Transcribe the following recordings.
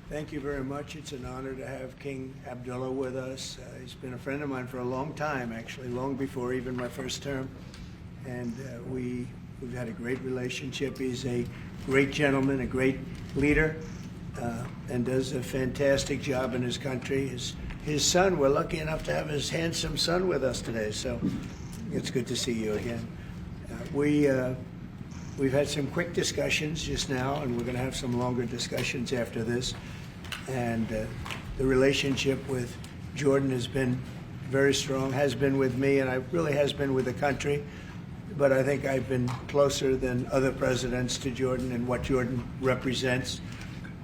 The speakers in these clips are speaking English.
Thank you very much. It's an honor to have King Abdullah with us. He's been a friend of mine for a long time, actually, long before even my first term. And we've had a great relationship. He's a great gentleman, a great leader, and does a fantastic job in his country. His son, we're lucky enough to have his handsome son with us today, so it's good to see you again. We've had some quick discussions just now, and we're going to have some longer discussions after this. And the relationship with Jordan has been very strong, has been with me, and it really has been with the country. But I think I've been closer than other presidents to Jordan and what Jordan represents.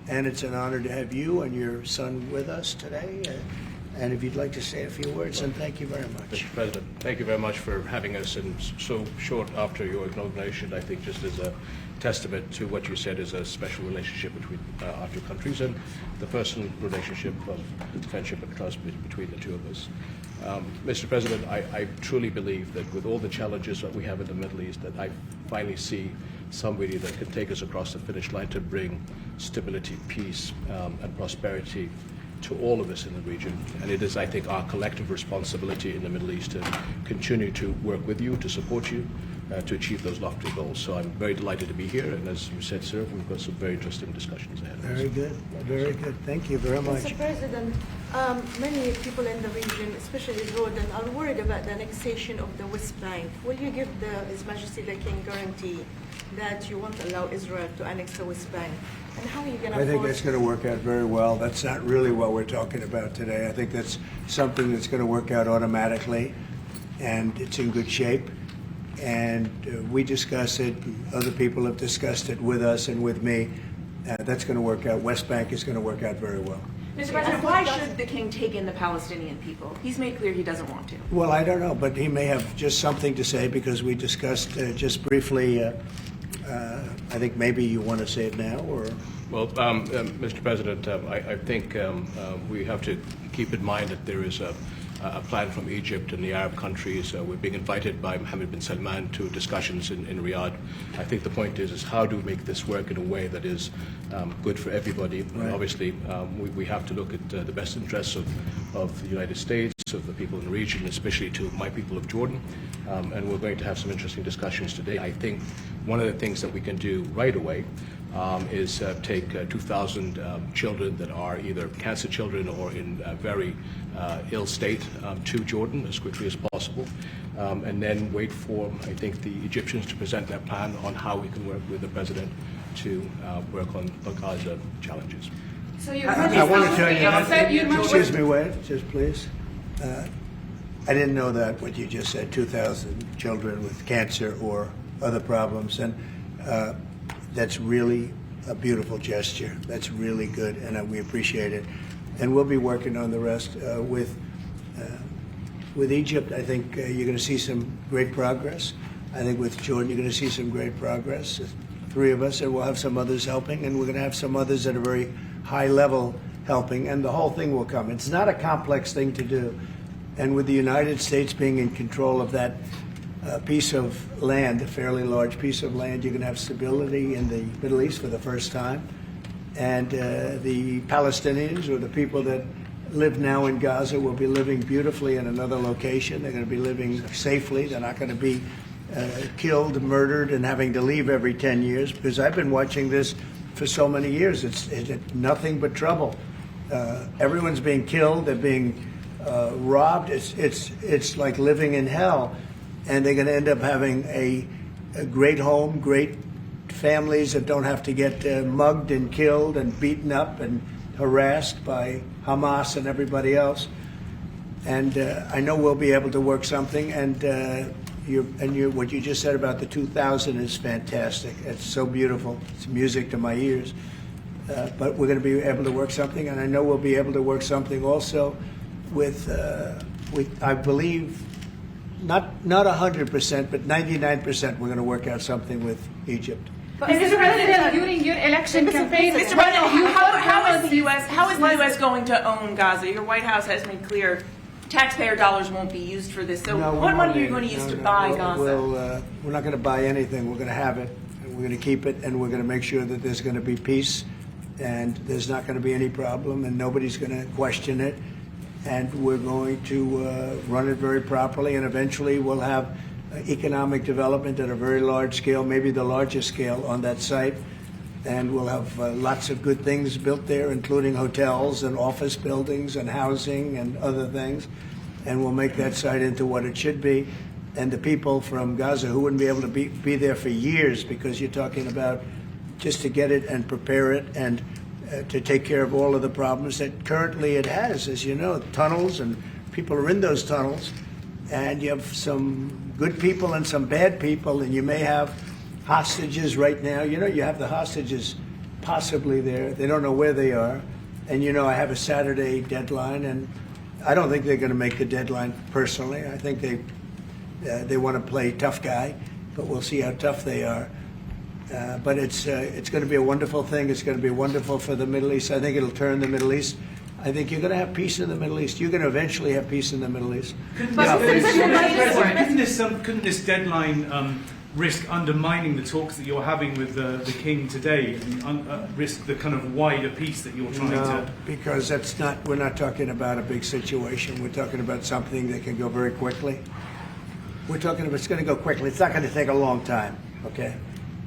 And it's an honor to have you and your son with us today. And if you'd like to say a few words, and thank you very much. Mr. President, thank you very much for having us in so short after your inauguration. I think just as a testament to what you said is a special relationship between our two countries and the personal relationship of friendship and trust between the two of us. Mr. President, I truly believe that with all the challenges that we have in the Middle East, that I finally see somebody that can take us across the finish line to bring stability, peace, and prosperity to all of us in the region. And it is, I think, our collective responsibility in the Middle East to continue to work with you, to support you, to achieve those lofty goals. So I'm very delighted to be here, and as you said, sir, we've got some very interesting discussions ahead of us. Very good, very good. Thank you very much. Mr. President, many people in the region, especially Jordan, are worried about the annexation of the West Bank. Will you give His Majesty the King guarantee that you won't allow Israel to annex the West Bank? And how are you going to I think that's going to work out very well. That's not really what we're talking about today. I think that's something that's going to work out automatically, and it's in good shape. And we discuss it, and other people have discussed it with us and with me. That's going to work out. West Bank is going to work out very well. Mr. President, why should the king take in the Palestinian people? He's made clear he doesn't want to. Well, I don't know, but he may have just something to say because we discussed just briefly. I think maybe you want to say it now, or? Well, Mr. President, I think we have to keep in mind that there is a plan from Egypt and the Arab countries. We're being invited by Mohammed bin Salman to discussions in Riyadh. I think the point is how do we make this work in a way that is good for everybody? Right. Obviously, we have to look at the best interests of the United States, of the people in the region, especially to my people of Jordan. And we're going to have some interesting discussions today. I think one of the things that we can do right away is take 2,000 children that are either cancer children or in a very ill state to Jordan as quickly as possible, and then wait for, I think, the Egyptians to present their plan on how we can work with the president to work on the Gaza challenges. So you I want to tell you, excuse me, wait, just please. I didn't know that, what you just said, 2,000 children with cancer or other problems, and that's really a beautiful gesture. That's really good, and we appreciate it. And we'll be working on the rest with Egypt. I think you're going to see some great progress. I think with Jordan, you're going to see some great progress. 3 of us, and we'll have some others helping, and we're going to have some others at a very high level helping, and the whole thing will come. It's not a complex thing to do. And with the United States being in control of that piece of land, a fairly large piece of land, you're going to have stability in the Middle East for the first time. And the Palestinians, or the people that live now in Gaza, will be living beautifully in another location. They're going to be living safely. They're not going to be killed, murdered, and having to leave every 10 years, because I've been watching this for so many years. It's nothing but trouble. Everyone's being killed. They're being robbed. It's like living in hell. And they're going to end up having a great home, great families that don't have to get mugged and killed and beaten up and harassed by Hamas and everybody else. And I know we'll be able to work something. And what you just said about the 2,000 is fantastic. It's so beautiful. It's music to my ears. But we're going to be able to work something, and I know we'll be able to work something also with I believe, not 100%, but 99%. We're going to work out something with Egypt. But Mr. President, during your election campaign, Mr. President, how is the U.S. going to own Gaza? Your White House has made clear taxpayer dollars won't be used for this. So what money are you going to use to buy Gaza? We're not going to buy anything. We're going to have it, and we're going to keep it, and we're going to make sure that there's going to be peace and there's not going to be any problem, and nobody's going to question it. And we're going to run it very properly, and eventually we'll have economic development at a very large scale, maybe the largest scale on that site. And we'll have lots of good things built there, including hotels and office buildings and housing and other things. And we'll make that site into what it should be. And the people from Gaza who wouldn't be able to be there for years, because you're talking about just to get it and prepare it and to take care of all of the problems that currently it has, as you know, tunnels, and people are in those tunnels, and you have some good people and some bad people, and you may have hostages right now. You know, you have the hostages possibly there. They don't know where they are. And, you know, I have a Saturday deadline, and I don't think they're going to make the deadline personally. I think they want to play tough guy, but we'll see how tough they are. But it's going to be a wonderful thing. It's going to be wonderful for the Middle East. I think it'll turn the Middle East. I think you're going to have peace in the Middle East. You're going to eventually have peace in the Middle East. Couldn't this deadline risk undermining the talks that you're having with the king today, and risk the kind of wider peace that you're trying to? No, because that's not. We're not talking about a big situation. We're talking about something that can go very quickly. We're talking about it's going to go quickly. It's not going to take a long time. Okay.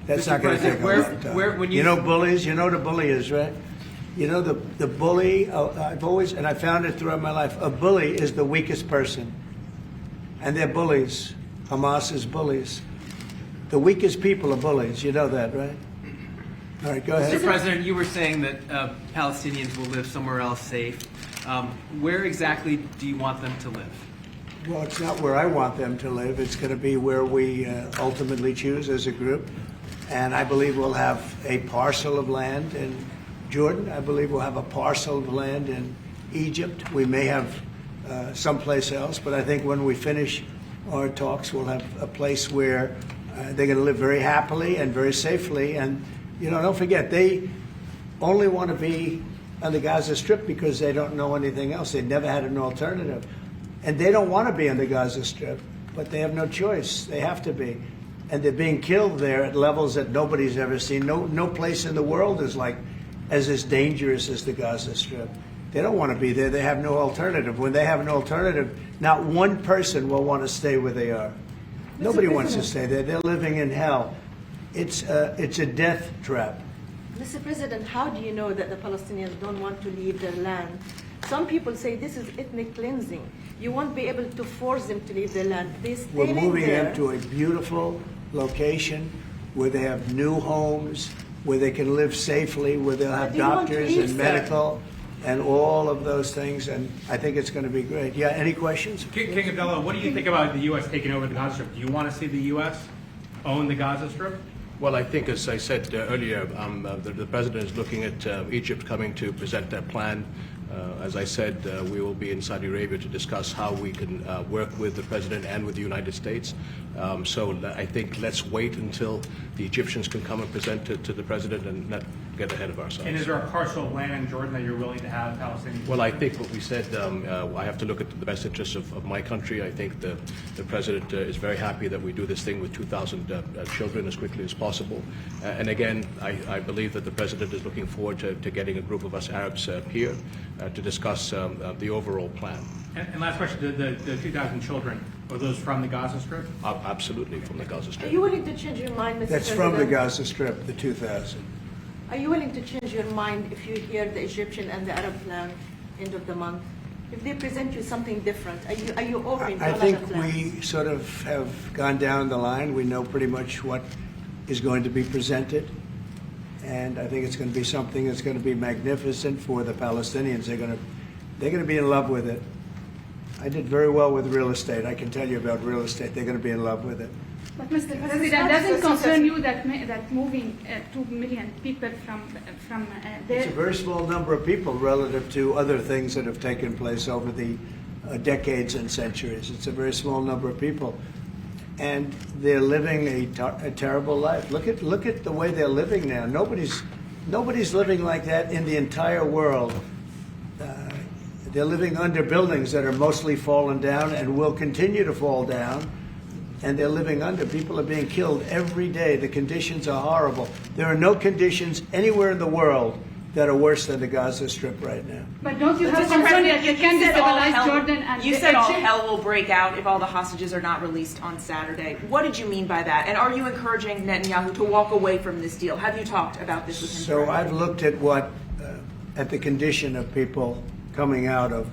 That's not going to take a long time. You know bullies? You know what a bully is, right? You know the bully, I've always, and I found it throughout my life, a bully is the weakest person. And they're bullies. Hamas is bullies. The weakest people are bullies. You know that, right? All right, go ahead. Mr. President, you were saying that Palestinians will live somewhere else safe. Where exactly do you want them to live? Well, it's not where I want them to live. It's going to be where we ultimately choose as a group. And I believe we'll have a parcel of land in Jordan. I believe we'll have a parcel of land in Egypt. We may have someplace else, but I think when we finish our talks, we'll have a place where they're going to live very happily and very safely. And, you know, don't forget, they only want to be on the Gaza Strip because they don't know anything else. They've never had an alternative. And they don't want to be on the Gaza Strip, but they have no choice. They have to be. And they're being killed there at levels that nobody's ever seen. No place in the world is as dangerous as the Gaza Strip. They don't want to be there. They have no alternative. When they have an alternative, not one person will want to stay where they are. Nobody wants to stay there. They're living in hell. It's a death trap. Mr. President, how do you know that the Palestinians don't want to leave their land? Some people say this is ethnic cleansing. You won't be able to force them to leave their land. We're moving them to a beautiful location where they have new homes, where they can live safely, where they'll have doctors and medical and all of those things. And I think it's going to be great. Yeah, any questions? King Abdullah, what do you think about the U.S. taking over the Gaza Strip? Do you want to see the U.S. own the Gaza Strip? Well, I think, as I said earlier, the president is looking at Egypt coming to present their plan. As I said, we will be in Saudi Arabia to discuss how we can work with the president and with the United States. So I think let's wait until the Egyptians can come and present it to the president and not get ahead of ourselves. And is there a parcel of land in Jordan that you're willing to have Palestinians? Well, I think what we said, I have to look at the best interests of my country. I think the president is very happy that we do this thing with 2,000 children as quickly as possible. And again, I believe that the president is looking forward to getting a group of us Arabs here to discuss the overall plan. And last question, the 2,000 children, are those from the Gaza Strip? Absolutely, from the Gaza Strip. Are you willing to change your mind, Mr. That's President? from the Gaza Strip, the 2,000. Are you willing to change your mind if you hear the Egyptian and the Arab plan end of the month? If they present you something different, are you open to I other think plans? we sort of have gone down the line. We know pretty much what is going to be presented. And I think it's going to be something that's going to be magnificent for the Palestinians. They're going to be in love with it. I did very well with real estate. I can tell you about real estate. They're going to be in love with it. But Mr. President, doesn't concern you that moving 2 million people from there? It's a very small number of people relative to other things that have taken place over the decades and centuries. It's a very small number of people. And they're living a terrible life. Look at the way they're living now. Nobody's living like that in the entire world. They're living under buildings that are mostly fallen down and will continue to fall down. And they're living under. People are being killed every day. The conditions are horrible. There are no conditions anywhere in the world that are worse than the Gaza Strip right now. But don't you Mr. have concern President, that you you can said all destabilize hell- Jordan and You said all Egypt? hell will break out if all the hostages are not released on Saturday. What did you mean by that? And are you encouraging Netanyahu to walk away from this deal? Have you talked about this with him? So I've looked at at the condition of people coming out of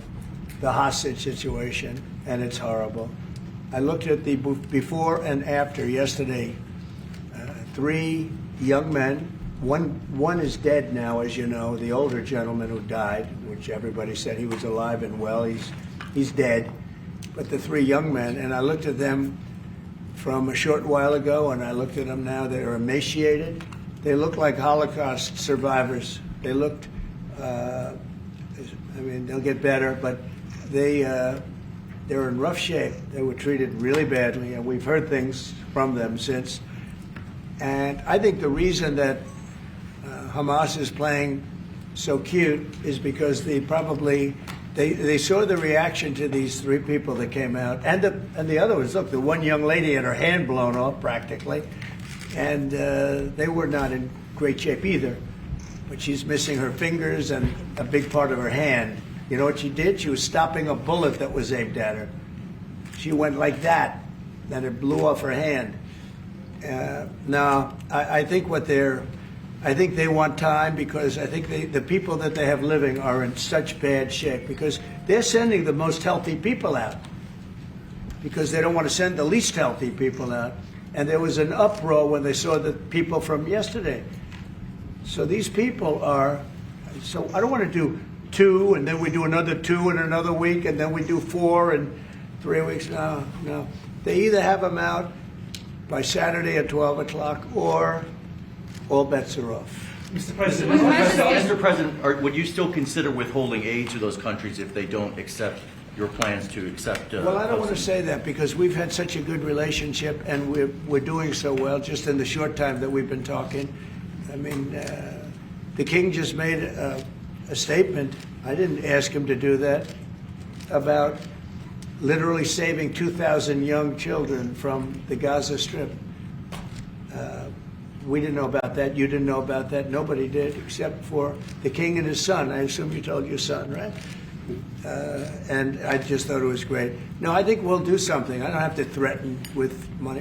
the hostage situation, and it's horrible. I looked at the before and after yesterday. 3 young men. One is dead now, as you know, the older gentleman who died, which everybody said he was alive and well. He's dead. But the 3 young men, and I looked at them from a short while ago, and I looked at them now. They're emaciated. They look like Holocaust survivors. They looked. I mean, they'll get better, but they're in rough shape. They were treated really badly, and we've heard things from them since. And I think the reason that Hamas is playing so cute is because they saw the reaction to these 3 people that came out, and the other ones. Look, the one young lady had her hand blown off practically, and they were not in great shape either. But she's missing her fingers and a big part of her hand. You know what she did? She was stopping a bullet that was aimed at her. She went like that, and it blew off her hand. Now, I think I think they want time, because I think the people that they have living are in such bad shape, because they're sending the most healthy people out because they don't want to send the least healthy people out. And there was an uproar when they saw the people from yesterday. So these people are, so I don't want to do 2 and then we do another 2 in another week and then we do 4 in 3 weeks. No. They either have them out by Saturday at 12 o'clock or all bets are off. Mr. President, Mr. President, would you still consider withholding aid to those countries if they don't accept your plans to accept? Well, I don't want to say that because we've had such a good relationship and we're doing so well just in the short time that we've been talking. I mean, the king just made a statement. I didn't ask him to do that, about literally saving 2,000 young children from the Gaza Strip. We didn't know about that. You didn't know about that. Nobody did except for the king and his son. I assume you told your son, right? And I just thought it was great. No, I think we'll do something. I don't have to threaten with money.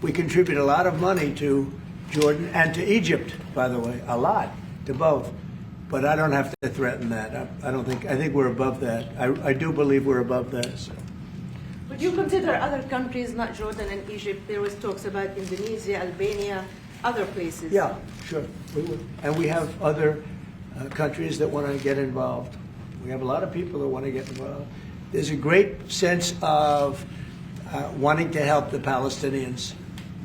We contribute a lot of money to Jordan and to Egypt, by the way, a lot, to both. But I don't have to threaten that. I think we're above that. I do believe we're above that. So. Would you consider other countries, not Jordan and Egypt? There was talks about Indonesia, Albania, other places. Yeah, sure, we would. And we have other countries that want to get involved. We have a lot of people that want to get involved. There's a great sense of wanting to help the Palestinians.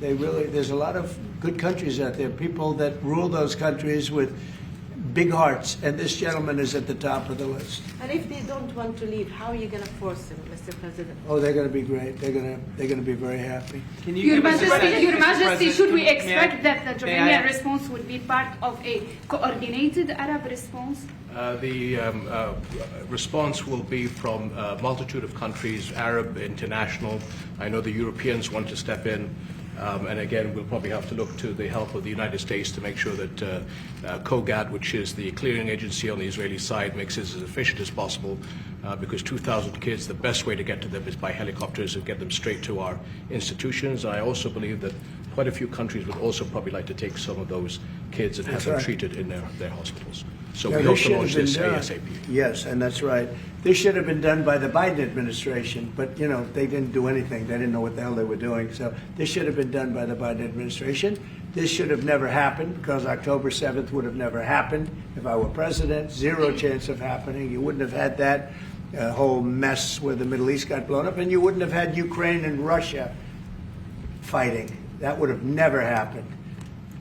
There's a lot of good countries out there, people that rule those countries with big hearts, and this gentleman is at the top of the list. And if they don't want to leave, how are you going to force them, Mr. President? Oh, they're going to be great. They're going to be very happy. Can you Your give us a- Majesty, Mr. President, should we may I- expect that the may I- Jordanian response would be part of a coordinated Arab response? The response will be from a multitude of countries, Arab, international. I know the Europeans want to step in. And again, we'll probably have to look to the help of the United States to make sure that COGAT, which is the clearing agency on the Israeli side, makes this as efficient as possible, because 2,000 kids, the best way to get to them is by helicopters and get them straight to our institutions. I also believe that quite a few countries would also probably like to take some of those kids and have them treated in their hospitals. So we hope to launch this ASAP. Yes, and that's right. This should have been done by the Biden administration, but, you know, they didn't do anything. They didn't know what the hell they were doing. So this should have been done by the Biden administration. This should have never happened, because October 7th would have never happened if I were president. Zero chance of happening. You wouldn't have had that whole mess where the Middle East got blown up, and you wouldn't have had Ukraine and Russia fighting. That would have never happened.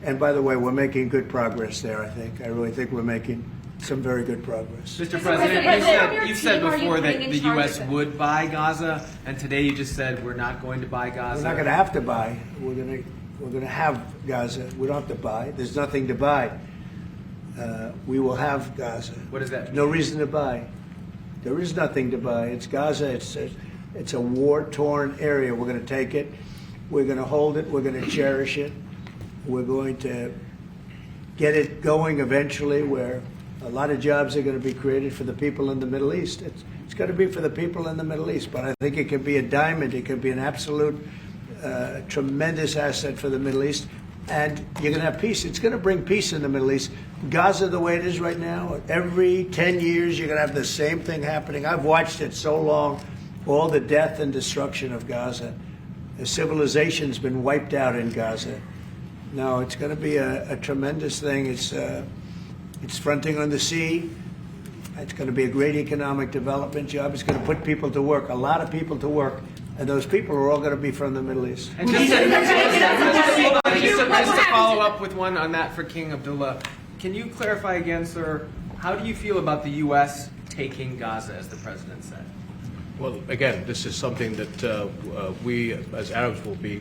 And by the way, we're making good progress there, I think. I really think we're making some very good progress. Mr. President, President, you said team are you before that putting in the charge U.S. of it? would buy Gaza, and today you just said we're not going to buy Gaza. We're not going to have to buy. We're going to have Gaza. We don't have to buy. There's nothing to buy. We will have Gaza. What does that mean? No reason to buy. There is nothing to buy. It's Gaza. It's a war-torn area. We're going to take it. We're going to hold it. We're going to cherish it. We're going to get it going eventually where a lot of jobs are going to be created for the people in the Middle East. It's going to be for the people in the Middle East, but I think it can be a diamond. It can be an absolute tremendous asset for the Middle East, and you're going to have peace. It's going to bring peace in the Middle East. Gaza, the way it is right now, every 10 years you're going to have the same thing happening. I've watched it so long, all the death and destruction of Gaza. The civilization's been wiped out in Gaza. No, it's going to be a tremendous thing. It's fronting on the sea. It's going to be a great economic development job. It's going to put people to work, a lot of people to work, and those people are all going to be from the Middle East. And just to follow up with one on that for King Abdullah, can you clarify again, sir, how do you feel about the U.S. taking Gaza, as the president said? Well, again, this is something that we, as Arabs, will be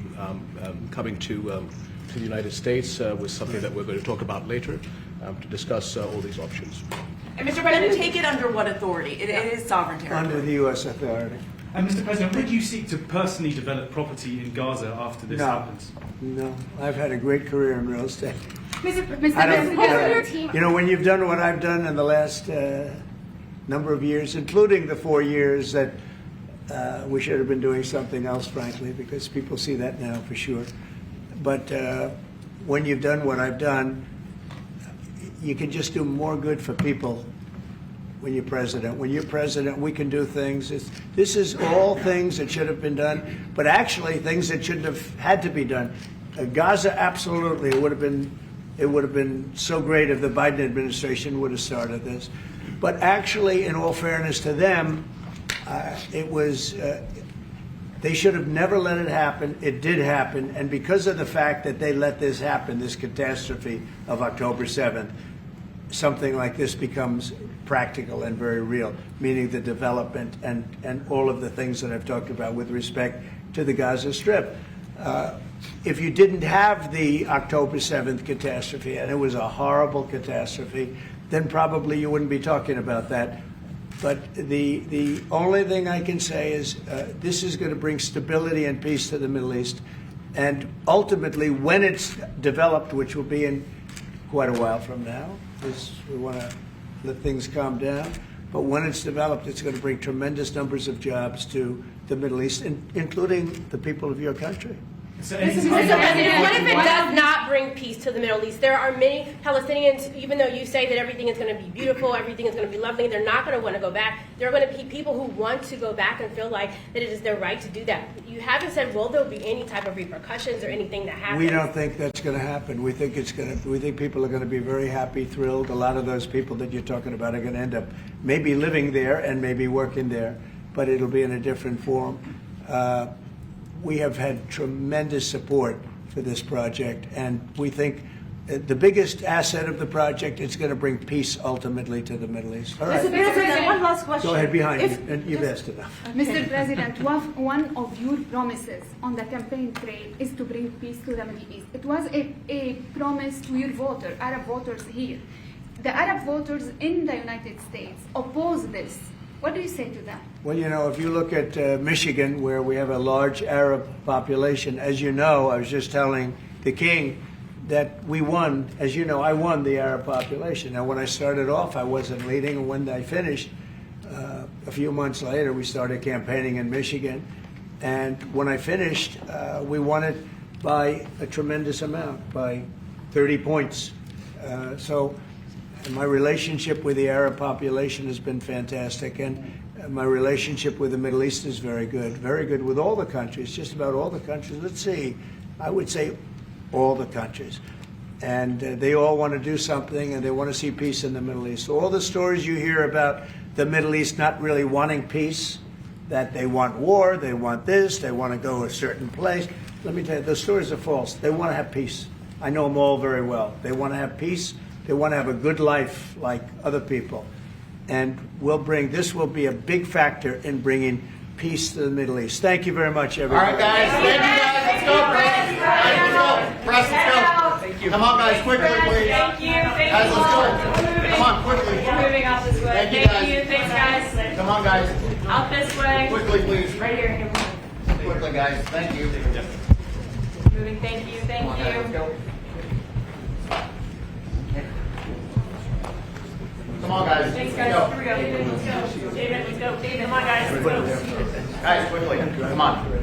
coming to the United States with something that we're going to talk about later to discuss all these options. And Mr. President, take it under what authority? It is sovereign territory. Under the U.S. authority. And Mr. President, would you seek to personally develop property in Gaza after this happens? No, I've had a great career in real estate. Mr. You know, when you've done what I've done in the last number of years, including the 4 years that we should have been doing something else, frankly, because people see that now for sure. But when you've done what I've done, you can just do more good for people when you're president. When you're president, we can do things. This is all things that should have been done, but actually things that shouldn't have had to be done. Gaza, absolutely, it would have been so great if the Biden administration would have started this. But actually, in all fairness to them, they should have never let it happen. It did happen, and because of the fact that they let this happen, this catastrophe of October 7th, something like this becomes practical and very real, meaning the development and all of the things that I've talked about with respect to the Gaza Strip. If you didn't have the October 7th catastrophe, and it was a horrible catastrophe, then probably you wouldn't be talking about that. But the only thing I can say is this is going to bring stability and peace to the Middle East. And ultimately, when it's developed, which will be in quite a while from now, because we want to let things calm down. But when it's developed, it's going to bring tremendous numbers of jobs to the Middle East, including the people of your country. Mr. President, what if it does not bring peace to the Middle East? There are many Palestinians, even though you say that everything is going to be beautiful, everything is going to be lovely, they're not going to want to go back. There are going to be people who want to go back and feel like that it is their right to do that. You haven't said, will there be any type of repercussions or anything that happens? We don't think that's going to happen. We think people are going to be very happy, thrilled. A lot of those people that you're talking about are going to end up maybe living there and maybe working there, but it'll be in a different form. We have had tremendous support for this project, and we think the biggest asset of the project is going to bring peace ultimately to the Middle East. All right. Mr. President, one last question. Go ahead, behind you, and you've asked enough. Mr. President, one of your promises on the campaign trail is to bring peace to the Middle East. It was a promise to your voters, Arab voters here. The Arab voters in the United States oppose this. What do you say to that? Well, you know, if you look at Michigan, where we have a large Arab population, as you know, I was just telling the King that we won. As you know, I won the Arab population. Now, when I started off, I wasn't leading, and when I finished, a few months later, we started campaigning in Michigan. And when I finished, we won it by a tremendous amount, by 30 points. So my relationship with the Arab population has been fantastic, and my relationship with the Middle East is very good with all the countries, just about all the countries. Let's see, I would say all the countries. And they all want to do something, and they want to see peace in the Middle East. All the stories you hear about the Middle East not really wanting peace, that they want war, they want this, they want to go a certain place. Let me tell you, those stories are false. They want to have peace. I know them all very well. They want to have peace. They want to have a good life like other people. And this will be a big factor in bringing peace to the Middle East. Thank you very much, everybody. All right, guys. Thank you, guys. Let's go, press. Let's go. Press, let's go. Thank you. Come on, guys. Quickly, please. Thank you. Guys, let's go. Come on, quickly. We're moving out this way. Thank you. Thanks, guys. Come on, guys. Out this way. Quickly, please. Right here. Quickly, guys. Thank you. Moving. Thank you. Thank Come on, guys. Let's you. go. Come on, guys. Thanks, Let's guys. go. Here we go. David, let's go. David, come on, guys. Let's go. Guys, quickly. Come on.